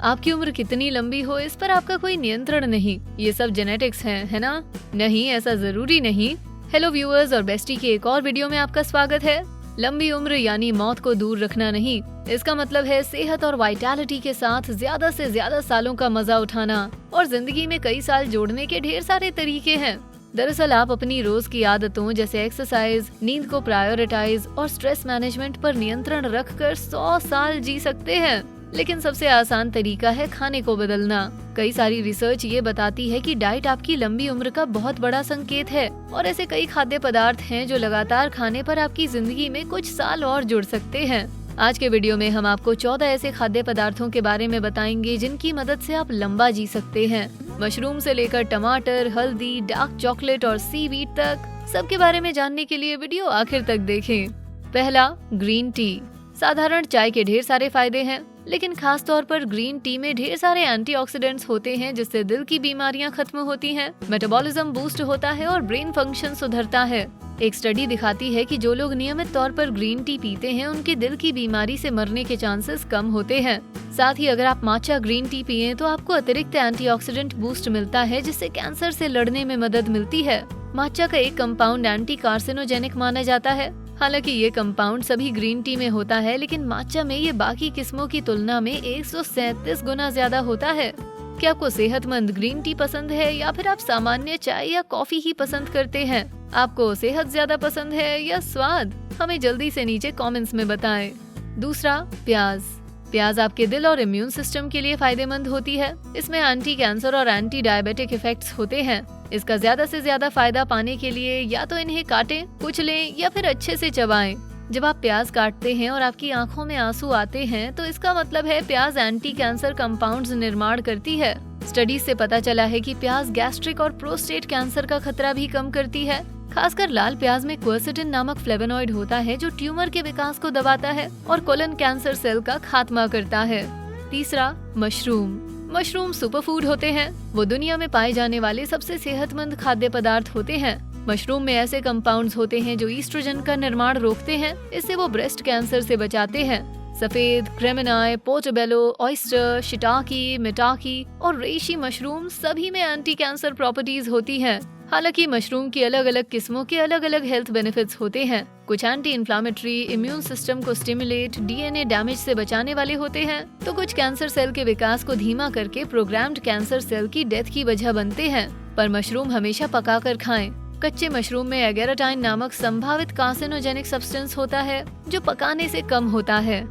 आपकी उम्र कितनी लंबी हो इस पर आपका कोई नियंत्रण नहीं, ये सब जेनेटिक्स है ना? नहीं, ऐसा जरूरी नहीं। हेलो व्यूअर्स और बेस्टी के एक और वीडियो में आपका स्वागत है। लंबी उम्र यानी मौत को दूर रखना नहीं, इसका मतलब है सेहत और वाइटैलिटी के साथ ज्यादा से ज्यादा सालों का मजा उठाना। और जिंदगी में कई साल जोड़ने के ढेर सारे तरीके हैं। दरअसल आप अपनी रोज की आदतों जैसे एक्सरसाइज, नींद को प्रायोरिटाइज और स्ट्रेस मैनेजमेंट पर नियंत्रण रखकर 100 साल जी सकते हैं। लेकिन सबसे आसान तरीका है खाने को बदलना। कई सारी रिसर्च ये बताती है कि डाइट आपकी लंबी उम्र का बहुत बड़ा संकेत है और ऐसे कई खाद्य पदार्थ हैं जो लगातार खाने पर आपकी जिंदगी में कुछ साल और जुड़ सकते हैं। आज के वीडियो में हम आपको 14 ऐसे खाद्य पदार्थों के बारे में बताएंगे जिनकी मदद से आप लंबा जी सकते हैं। मशरूम से लेकर टमाटर, हल्दी, डार्क चॉकलेट और सीवीड तक सबके बारे में जानने के लिए वीडियो आखिर तक देखें। पहला, ग्रीन टी। साधारण चाय के ढेर सारे फायदे हैं, लेकिन खास तौर पर ग्रीन टी में ढेर सारे एंटीऑक्सीडेंट्स होते हैं जिससे दिल की बीमारियां खत्म होती हैं, मेटाबॉलिज्म बूस्ट होता है और ब्रेन फंक्शन सुधरता है। एक स्टडी दिखाती है कि जो लोग नियमित तौर पर ग्रीन टी पीते हैं उनके दिल की बीमारी से मरने के चांसेस कम होते हैं। साथ ही अगर आप माचा ग्रीन टी पिए तो आपको अतिरिक्त एंटीऑक्सीडेंट बूस्ट मिलता है जिससे कैंसर से लड़ने में मदद मिलती है। माचा का एक कंपाउंड एंटी कार्सिनोजेनिक माना जाता है। हालांकि ये कंपाउंड सभी ग्रीन टी में होता है, लेकिन माचा में ये बाकी किस्मों की तुलना में 137 गुना ज्यादा होता है। क्या आपको सेहतमंद ग्रीन टी पसंद है या फिर आप सामान्य चाय या कॉफी ही पसंद करते हैं? आपको सेहत ज्यादा पसंद है या स्वाद? हमें जल्दी से नीचे कमेंट्स में बताएं। दूसरा, प्याज। प्याज आपके दिल और इम्यून सिस्टम के लिए फायदेमंद होती है। इसमें एंटी कैंसर और एंटी डायबिटिक इफेक्ट्स होते हैं। इसका ज्यादा से ज्यादा फायदा पाने के लिए या तो इन्हें काटें, कुचलें या फिर अच्छे से चबाएं। जब आप प्याज काटते हैं और आपकी आंखों में आंसू आते हैं तो इसका मतलब है प्याज एंटी कैंसर कंपाउंड्स निर्माण करती है। स्टडीज से पता चला है कि प्याज गैस्ट्रिक और प्रोस्टेट कैंसर का खतरा भी कम करती है। खासकर लाल प्याज में क्वर्सेटिन नामक फ्लेवोनॉइड होता है जो ट्यूमर के विकास को दबाता है और कोलन कैंसर सेल का खात्मा करता है। तीसरा, मशरूम। मशरूम सुपरफूड होते हैं। वो दुनिया में पाए जाने वाले सबसे सेहतमंद खाद्य पदार्थ होते हैं। मशरूम में ऐसे कंपाउंड्स होते हैं जो ईस्ट्रोजन का निर्माण रोकते हैं। इससे वो ब्रेस्ट कैंसर से बचाते हैं। सफेद, क्रेमिनाई, पोर्टोबेलो, ऑयस्टर, शिटाकी, मिटाकी और रेशी मशरूम सभी में एंटी कैंसर प्रॉपर्टीज होती हैं। हालांकि मशरूम की अलग अलग किस्मों के अलग अलग हेल्थ बेनिफिट्स होते हैं। कुछ एंटी इन्फ्लामेटरी, इम्यून सिस्टम को स्टिमुलेट, डीएनए डैमेज से बचाने वाले होते हैं, तो कुछ कैंसर सेल के विकास को धीमा करके प्रोग्राम्ड कैंसर सेल की डेथ की वजह बनते हैं। पर मशरूम हमेशा पकाकर खाएं। कच्चे मशरूम में एगेराटाइन नामक संभावित कार्सिनोजेनिक सब्सटेंस होता है जो पकाने से कम होता है।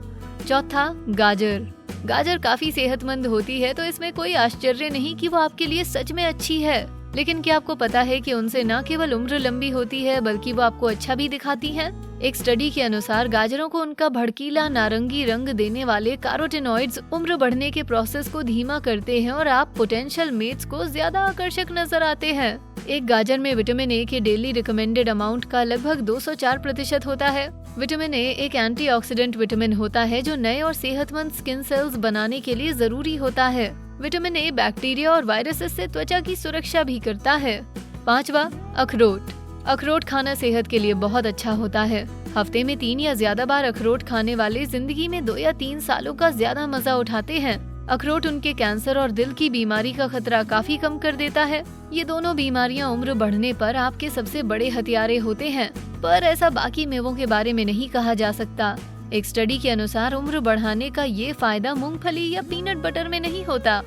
चौथा, गाजर। गाजर काफी सेहतमंद होती है, तो इसमें कोई आश्चर्य नहीं कि वो आपके लिए सच में अच्छी है। लेकिन क्या आपको पता है कि उनसे न केवल उम्र लंबी होती है बल्कि वो आपको अच्छा भी दिखाती हैं? एक स्टडी के अनुसार गाजरों को उनका भड़कीला नारंगी रंग देने वाले कैरोटीनॉइड्स उम्र बढ़ने के प्रोसेस को धीमा करते हैं और आप पोटेंशियल मेट्स को ज्यादा आकर्षक नजर आते हैं। एक गाजर में विटामिन ए के डेली रिकमेंडेड अमाउंट का लगभग 204% होता है। विटामिन ए एक एंटीऑक्सीडेंट विटामिन होता है जो नए और सेहतमंद स्किन सेल्स बनाने के लिए जरूरी होता है। विटामिन ए बैक्टीरिया और वायरसेस से त्वचा की सुरक्षा भी करता है। पांचवा, अखरोट। अखरोट खाना सेहत के लिए बहुत अच्छा होता है। हफ्ते में 3 या ज्यादा बार अखरोट खाने वाले जिंदगी में 2 या 3 सालों का ज्यादा मजा उठाते हैं। अखरोट उनके कैंसर और दिल की बीमारी का खतरा काफी कम कर देता है। ये दोनों बीमारियां उम्र बढ़ने पर आपके सबसे बड़े हथियारे होते हैं, पर ऐसा बाकी मेवों के बारे में नहीं कहा जा सकता। एक स्टडी के अनुसार उम्र बढ़ाने का ये फायदा मूंगफली या पीनट बटर में नहीं होता।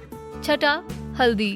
छठा, हल्दी।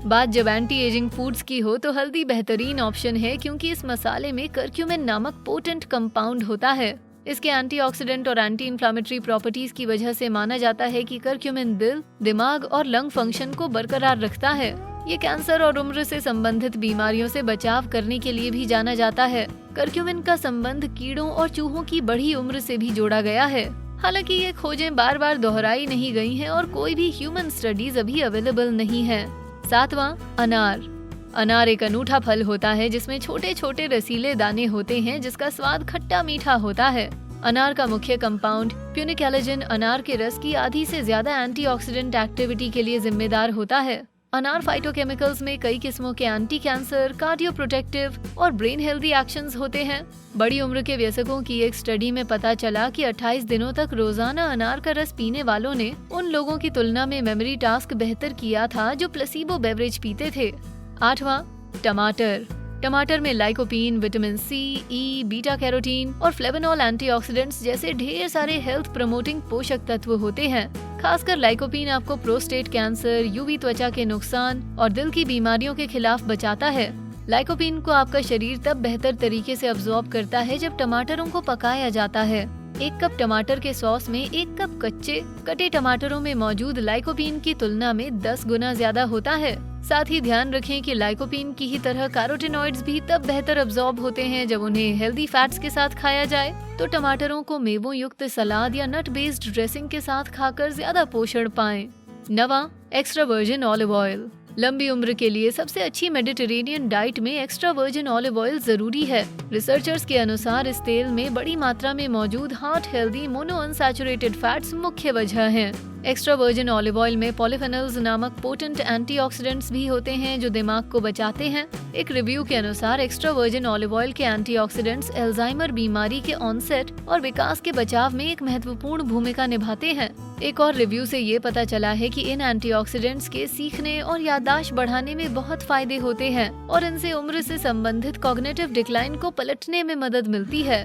बात जब एंटी एजिंग फूड्स की हो तो हल्दी बेहतरीन ऑप्शन है क्योंकि इस मसाले में कर्क्यूमिन नामक पोटेंट कंपाउंड होता है। इसके एंटीऑक्सीडेंट और एंटी इन्फ्लामेटरी प्रॉपर्टीज की वजह से माना जाता है कि कर्क्यूमिन दिल, दिमाग और लंग फंक्शन को बरकरार रखता है। ये कैंसर और उम्र से संबंधित बीमारियों से बचाव करने के लिए भी जाना जाता है। कर्क्यूमिन का संबंध कीड़ों और चूहों की बढ़ी उम्र से भी जोड़ा गया है। हालांकि ये खोजें बार बार दोहराई नहीं गई हैं और कोई भी ह्यूमन स्टडीज अभी अवेलेबल नहीं है। सातवां, अनार। अनार एक अनूठा फल होता है जिसमें छोटे छोटे रसीले दाने होते हैं जिसका स्वाद खट्टा मीठा होता है। अनार का मुख्य कंपाउंड प्यूनिक एलोजिन अनार के रस की आधी से ज्यादा एंटीऑक्सीडेंट एक्टिविटी के लिए जिम्मेदार होता है। अनार फाइटोकेमिकल्स में कई किस्मों के एंटी कैंसर, कार्डियो प्रोटेक्टिव और ब्रेन हेल्दी एक्शंस होते हैं। बड़ी उम्र के वयस्कों की एक स्टडी में पता चला कि 28 दिनों तक रोजाना अनार का रस पीने वालों ने उन लोगों की तुलना में मेमोरी टास्क बेहतर किया था जो प्लेसिबो बेवरेज पीते थे। 8वां, टमाटर। टमाटर में लाइकोपीन, विटामिन सी, ई, बीटा कैरोटीन और फ्लेवोनॉल एंटीऑक्सीडेंट्स जैसे ढेर सारे हेल्थ प्रमोटिंग पोषक तत्व होते हैं। खासकर लाइकोपीन आपको प्रोस्टेट कैंसर, यूवी त्वचा के नुकसान और दिल की बीमारियों के खिलाफ बचाता है। लाइकोपीन को आपका शरीर तब बेहतर तरीके से अब्सॉर्ब करता है जब टमाटरों को पकाया जाता है। 1 कप टमाटर के सॉस में 1 कप कच्चे कटे टमाटरों में मौजूद लाइकोपीन की तुलना में 10 गुना ज्यादा होता है। साथ ही ध्यान रखें कि लाइकोपीन की ही तरह कैरोटीनॉइड्स भी तब बेहतर अब्सॉर्ब होते हैं जब उन्हें हेल्दी फैट्स के साथ खाया जाए। तो टमाटरों को मेवों युक्त सलाद या नट बेस्ड ड्रेसिंग के साथ खाकर ज्यादा पोषण पाएं। 9वां, एक्स्ट्रा वर्जिन ऑलिव ऑयल। लंबी उम्र के लिए सबसे अच्छी मेडिटेरेनियन डाइट में एक्स्ट्रा वर्जिन ऑलिव ऑयल जरूरी है। रिसर्चर्स के अनुसार इस तेल में बड़ी मात्रा में मौजूद heart healthy mono unsaturated fats मुख्य वजह हैं। एक्स्ट्रा वर्जिन ऑलिव ऑयल में पॉलीफेनॉल्स नामक पोटेंट एंटीऑक्सीडेंट्स भी होते हैं जो दिमाग को बचाते हैं। एक रिव्यू के अनुसार एक्स्ट्रा वर्जिन ऑलिव ऑयल के एंटीऑक्सीडेंट्स अल्जाइमर बीमारी के ऑनसेट और विकास के बचाव में एक महत्वपूर्ण भूमिका निभाते हैं। एक और रिव्यू से ये पता चला है कि इन एंटीऑक्सीडेंट्स के सीखने और याददाश्त बढ़ाने में बहुत फायदे होते हैं और इनसे उम्र से संबंधित कॉग्निटिव डिक्लाइन को पलटने में मदद मिलती है।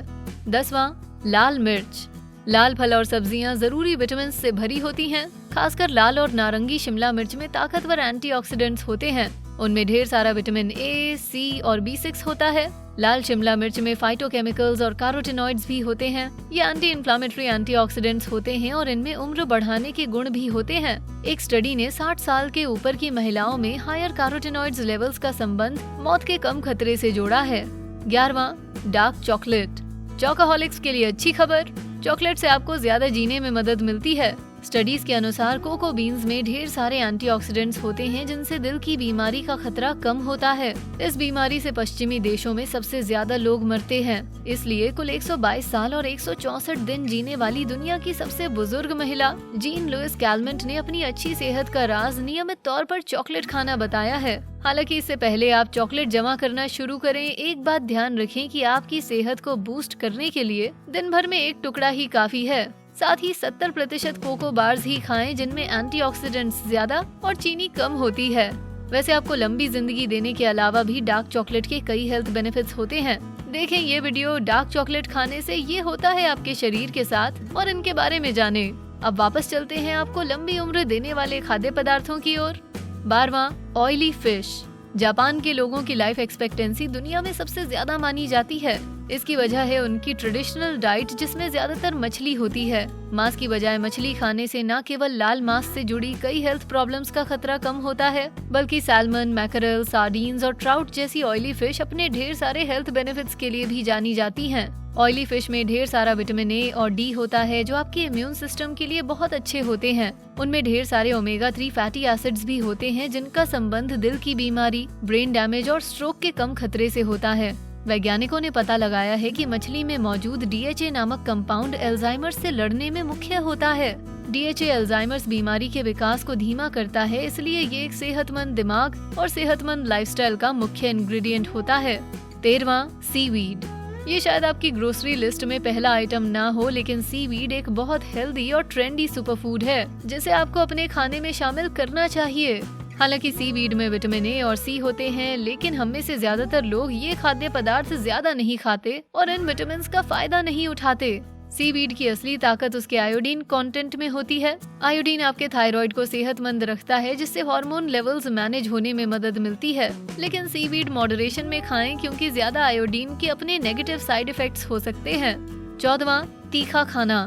10वां, लाल मिर्च। लाल फल और सब्जियां जरूरी विटामिन से भरी होती हैं। खासकर लाल और नारंगी शिमला मिर्च में ताकतवर एंटीऑक्सीडेंट्स होते हैं। उनमें ढेर सारा विटामिन ए, सी और B6 होता है। लाल शिमला मिर्च में फाइटोकेमिकल्स और कैरोटीनॉइड्स भी होते हैं। ये एंटी इन्फ्लामेटरी एंटीऑक्सीडेंट्स होते हैं और इनमें उम्र बढ़ाने के गुण भी होते हैं। एक स्टडी ने 60 साल के ऊपर की महिलाओं में हायर कैरोटीनॉइड्स लेवल्स का संबंध मौत के कम खतरे से जोड़ा है। 11वां, डार्क चॉकलेट। चॉकोहॉलिक्स के लिए अच्छी खबर, चॉकलेट से आपको ज्यादा जीने में मदद मिलती है। स्टडीज के अनुसार कोको बीन्स में ढेर सारे एंटीऑक्सीडेंट्स होते हैं जिनसे दिल की बीमारी का खतरा कम होता है। इस बीमारी से पश्चिमी देशों में सबसे ज्यादा लोग मरते हैं। इसलिए कुल 122 साल और 164 दिन जीने वाली दुनिया की सबसे बुजुर्ग महिला जीन लुइस कैलमेंट ने अपनी अच्छी सेहत का राज नियमित तौर पर चॉकलेट खाना बताया है। हालांकि इससे पहले आप चॉकलेट जमा करना शुरू करें, एक बात ध्यान रखें कि आपकी सेहत को बूस्ट करने के लिए दिन भर में 1 टुकड़ा ही काफी है। साथ ही 70% कोको बार्स ही खाएं जिनमें एंटीऑक्सीडेंट्स ज्यादा और चीनी कम होती है। वैसे आपको लंबी जिंदगी देने के अलावा भी डार्क चॉकलेट के कई हेल्थ बेनिफिट्स होते हैं। देखें ये वीडियो डार्क चॉकलेट खाने से ये होता है आपके शरीर के साथ और इनके बारे में जानें। अब वापस चलते हैं आपको लंबी उम्र देने वाले खाद्य पदार्थों की ओर। 12वां, ऑयली फिश। जापान के लोगों की लाइफ एक्सपेक्टेंसी दुनिया में सबसे ज्यादा मानी जाती है। इसकी वजह है उनकी ट्रेडिशनल डाइट जिसमें ज्यादातर मछली होती है। मांस की बजाय मछली खाने से न केवल लाल मांस से जुड़ी कई हेल्थ प्रॉब्लम्स का खतरा कम होता है, बल्कि सैल्मन, मैकरेल, सार्डीन्स और ट्राउट जैसी ऑयली फिश अपने ढेर सारे हेल्थ बेनिफिट्स के लिए भी जानी जाती हैं। ऑयली फिश में ढेर सारा विटामिन ए और डी होता है जो आपके इम्यून सिस्टम के लिए बहुत अच्छे होते हैं। उनमें ढेर सारे ओमेगा 3 फैटी एसिड्स भी होते हैं जिनका संबंध दिल की बीमारी, ब्रेन डैमेज और स्ट्रोक के कम खतरे से होता है। वैज्ञानिकों ने पता लगाया है कि मछली में मौजूद DHA नामक कंपाउंड अल्जाइमर से लड़ने में मुख्य होता है। DHA अल्जाइमर्स बीमारी के विकास को धीमा करता है, इसलिए ये एक सेहतमंद दिमाग और सेहतमंद लाइफस्टाइल का मुख्य इंग्रेडिएंट होता है। 13वां, सीवीड। ये शायद आपकी ग्रोसरी लिस्ट में पहला आइटम ना हो, लेकिन सीवीड एक बहुत हेल्दी और ट्रेंडी सुपरफूड है जिसे आपको अपने खाने में शामिल करना चाहिए। हालांकि सीवीड में विटामिन ए और सी होते हैं, लेकिन हम में से ज्यादातर लोग ये खाद्य पदार्थ ज्यादा नहीं खाते और इन विटामिन का फायदा नहीं उठाते। सीवीड की असली ताकत उसके आयोडीन कंटेंट में होती है। आयोडीन आपके थायराइड को सेहतमंद रखता है जिससे हार्मोन लेवल्स मैनेज होने में मदद मिलती है। लेकिन सीवीड मॉडरेशन में खाएं क्योंकि ज्यादा आयोडीन के अपने नेगेटिव साइड इफेक्ट्स हो सकते हैं। 14वां, तीखा खाना।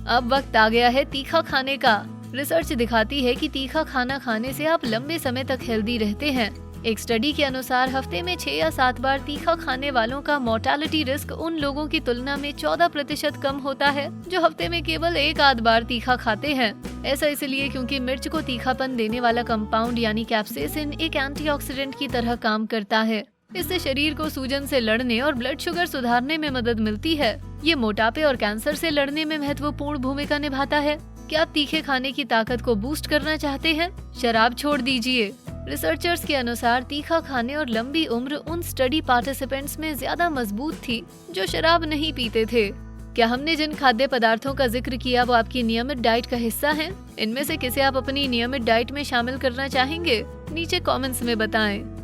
अब वक्त आ गया है तीखा खाने का। रिसर्च दिखाती है कि तीखा खाना खाने से आप लंबे समय तक हेल्दी रहते हैं। एक स्टडी के अनुसार हफ्ते में 6 या 7 बार तीखा खाने वालों का मोर्टालिटी रिस्क उन लोगों की तुलना में 14% कम होता है जो हफ्ते में केवल 1 आध बार तीखा खाते हैं। ऐसा इसलिए क्योंकि मिर्च को तीखापन देने वाला कंपाउंड यानी कैप्सेसिन एक एंटीऑक्सीडेंट की तरह काम करता है। इससे शरीर को सूजन से लड़ने और ब्लड शुगर सुधारने में मदद मिलती है। ये मोटापे और कैंसर से लड़ने में महत्वपूर्ण भूमिका निभाता है। क्या आप तीखे खाने की ताकत को बूस्ट करना चाहते हैं? शराब छोड़ दीजिए। रिसर्चर्स के अनुसार तीखा खाने और लंबी उम्र उन स्टडी पार्टिसिपेंट्स में ज्यादा मजबूत थी जो शराब नहीं पीते थे। क्या हमने जिन खाद्य पदार्थों का जिक्र किया वो आपकी नियमित डाइट का हिस्सा हैं? इनमें से किसे आप अपनी नियमित डाइट में शामिल करना चाहेंगे? नीचे कमेंट्स में बताएं।